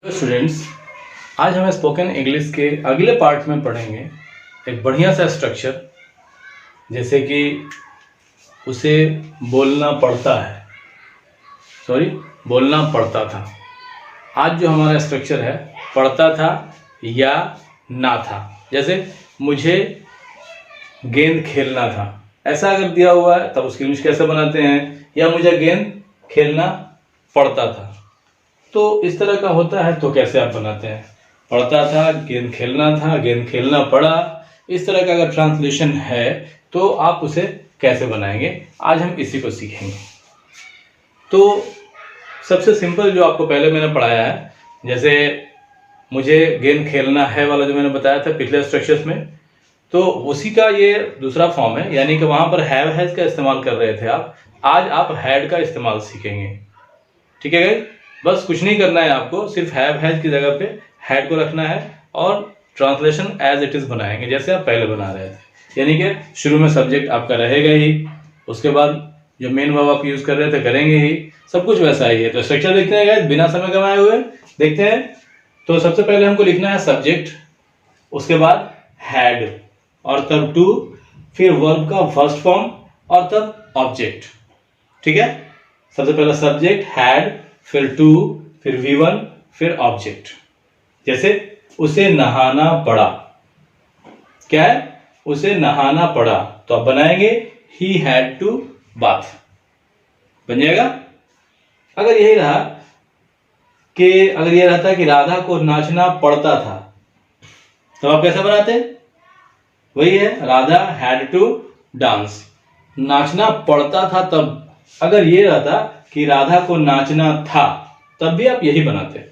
Students, आज हम spoken English के अगले पार्ट में पढ़ेंगे एक बढ़िया सा स्ट्रक्चर, जैसे कि उसे बोलना पड़ता है, बोलना पड़ता था। आज जो हमारा स्ट्रक्चर है, पड़ता था या ना था। जैसे मुझे गेंद खेलना था, ऐसा अगर दिया हुआ है तब उसकी इंग्लिश कैसे बनाते हैं, या मुझे गेंद खेलना पड़ता था। तो इस तरह का होता है तो कैसे आप बनाते हैं, पढ़ता था, गेंद खेलना था, गेंद खेलना पड़ा। इस तरह का अगर ट्रांसलेशन है तो आप उसे कैसे बनाएंगे, आज हम इसी को सीखेंगे। तो सबसे सिंपल जो आपको पहले मैंने पढ़ाया है, जैसे मुझे गेंद खेलना है वाला जो मैंने बताया था पिछले स्ट्रक्चर्स में, तो उसी का ये दूसरा फॉर्म है। यानी कि वहाँ पर हैव हैज का इस्तेमाल कर रहे थे आप, आज आप हैड का इस्तेमाल सीखेंगे। ठीक है गाइस, बस कुछ नहीं करना है आपको, सिर्फ हैव हैज की जगह पे हैड को रखना है और ट्रांसलेशन एज इट इज बनाएंगे जैसे आप पहले बना रहे थे। यानी कि शुरू में सब्जेक्ट आपका रहेगा ही, उसके बाद जो मेन वर्ब आप यूज कर रहे थे करेंगे ही, सब कुछ वैसा ही है। तो स्ट्रक्चर देखते हैं गाइस, बिना समय गंवाए हुए देखते हैं। तो सबसे पहले हमको लिखना है सब्जेक्ट, उसके बाद हैड और तब टू, फिर वर्ब का फर्स्ट फॉर्म और तब ऑब्जेक्ट। ठीक है, सबसे पहला सब्जेक्ट हैड, फिर टू, फिर V1, फिर ऑब्जेक्ट। जैसे उसे नहाना पड़ा, क्या है, उसे नहाना पड़ा, तो आप बनाएंगे he had to bath, बन जाएगा। अगर यही रहा कि अगर यह रहता कि राधा को नाचना पड़ता था, तो आप कैसे बनाते, वही है, राधा had to डांस, नाचना पड़ता था तब। अगर ये रहता कि राधा को नाचना था, तब भी आप यही बनाते।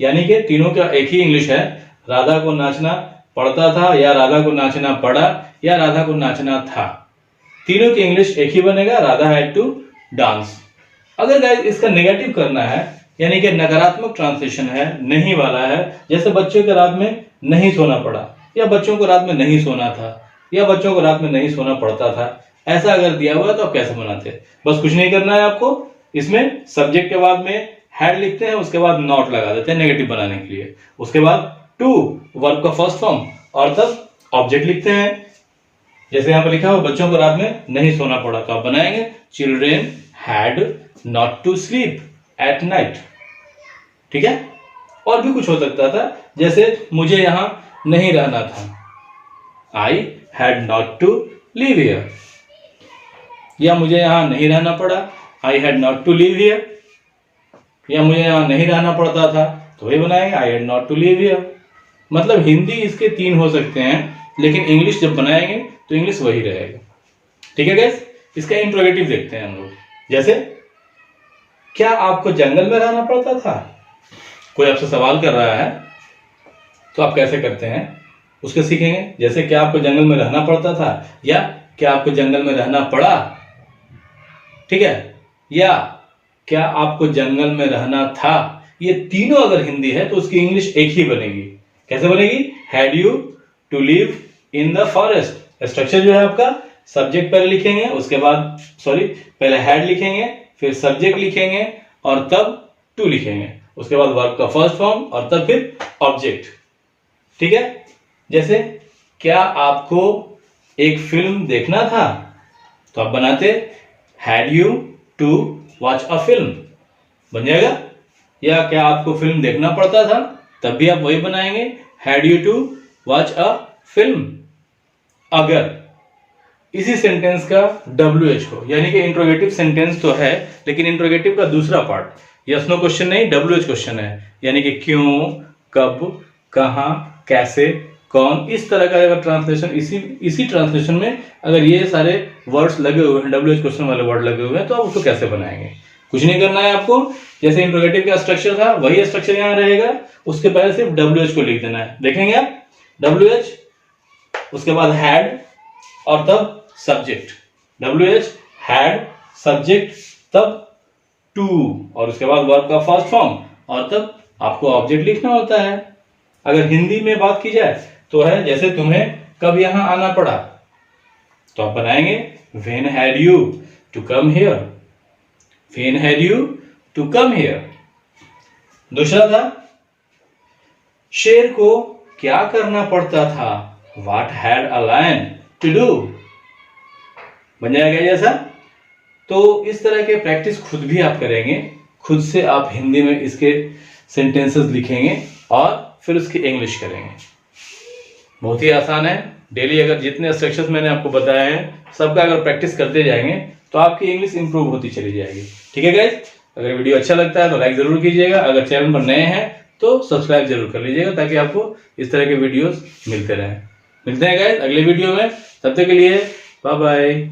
यानी कि तीनों का एक ही इंग्लिश है, राधा को नाचना पड़ता था, या राधा को नाचना पड़ा, या राधा को नाचना था। तीनों की इंग्लिश एक ही बनेगा, राधा हैड टू डांस। अगर गाइस इसका नेगेटिव करना है, यानी कि नकारात्मक ट्रांसलेशन है, नहीं वाला है, जैसे बच्चों को रात में नहीं सोना पड़ा, या बच्चों को रात में नहीं सोना था, या बच्चों को रात में नहीं सोना पड़ता था, ऐसा अगर दिया हुआ है तो आप कैसे बनाते हैं। बस कुछ नहीं करना है आपको, इसमें सब्जेक्ट के बाद में हैड लिखते हैं, उसके बाद नॉट लगा देते हैं नेगेटिव बनाने के लिए, उसके बाद टू वर्ब का फर्स्ट फॉर्म और तब ऑब्जेक्ट लिखते हैं। जैसे यहाँ पर लिखा हुआ बच्चों को रात में नहीं सोना पड़ा, तो आप बनाएंगे children had not to sleep at night. ठीक है, और भी कुछ हो सकता था, जैसे मुझे यहां नहीं रहना था, I had not to live here, या मुझे यहां नहीं रहना पड़ा, I had not to live here, या मुझे यहां नहीं रहना पड़ता था, तो वही बनाएंगे I had not to live here. मतलब हिंदी इसके तीन हो सकते हैं, लेकिन इंग्लिश जब बनाएंगे तो इंग्लिश वही रहेगा। ठीक है गाइस, इसका इंट्रोगेटिव देखते हैं हम लोग। जैसे क्या आपको जंगल में रहना पड़ता था, कोई आपसे सवाल कर रहा है तो आप कैसे करते हैं उसके सीखेंगे। जैसे क्या आपको जंगल में रहना पड़ता था, या क्या आपको जंगल में रहना पड़ा। ठीक है, या क्या आपको जंगल में रहना था। ये तीनों अगर हिंदी है तो उसकी इंग्लिश एक ही बनेगी। कैसे बनेगी, had you to live in the forest. Structure जो है आपका, सब्जेक्ट पहले लिखेंगे, उसके बाद पहले हैड लिखेंगे, फिर सब्जेक्ट लिखेंगे और तब टू लिखेंगे, उसके बाद वर्ब का फर्स्ट फॉर्म और तब फिर ऑब्जेक्ट। ठीक है, जैसे क्या आपको एक फिल्म देखना था, तो आप बनाते had you to watch a film, बन जाएगा। या क्या आपको फिल्म देखना पड़ता था, तब भी आप वही बनाएंगे had you to watch a film. अगर इसी सेंटेंस का WH हो, यानी कि इंट्रोगेटिव सेंटेंस तो है, लेकिन इंट्रोगेटिव का दूसरा पार्ट यस नो क्वेश्चन नहीं, WH क्वेश्चन है, यानी कि क्यों, कब, कहां, कैसे, कौन, इस तरह का अगर ट्रांसलेशन, इसी ट्रांसलेशन में अगर ये सारे वर्ड्स लगे हुए हैं, WH क्वेश्चन वाले वर्ड लगे हुए हैं, तो आप उसको कैसे बनाएंगे। कुछ नहीं करना है आपको, जैसे इंट्रोगेटिव का स्ट्रक्चर था वही स्ट्रक्चर यहाँ रहेगा, उसके पहले सिर्फ WH को लिख देना है। देखेंगे आप, WH, उसके बाद हैड और तब सब्जेक्ट, WH हैड सब्जेक्ट तब टू, और उसके बाद वर्ब का फर्स्ट फॉर्म और तब आपको ऑब्जेक्ट लिखना होता है। अगर हिंदी में बात की जाए तो है, जैसे तुम्हें कब यहां आना पड़ा, तो आप बनाएंगे when had you to come here, when had you to come here. दूसरा था शेर को क्या करना पड़ता था? What had a lion to do? बन जाएगा जैसा। तो इस तरह के प्रैक्टिस खुद भी आप करेंगे, खुद से आप हिंदी में इसके सेंटेंसेस लिखेंगे और फिर उसकी इंग्लिश करेंगे। बहुत ही आसान है। डेली अगर जितने स्ट्रक्चर्स मैंने आपको बताए हैं सबका अगर प्रैक्टिस करते जाएंगे तो आपकी इंग्लिश इंप्रूव होती चली जाएगी। ठीक है गाइस, अगर वीडियो अच्छा लगता है तो लाइक जरूर कीजिएगा, अगर चैनल पर नए हैं तो सब्सक्राइब जरूर कर लीजिएगा ताकि आपको इस तरह के वीडियोस मिलते रहें। मिलते हैं गाइस अगले वीडियो में, तब तक के लिए बाय बाय।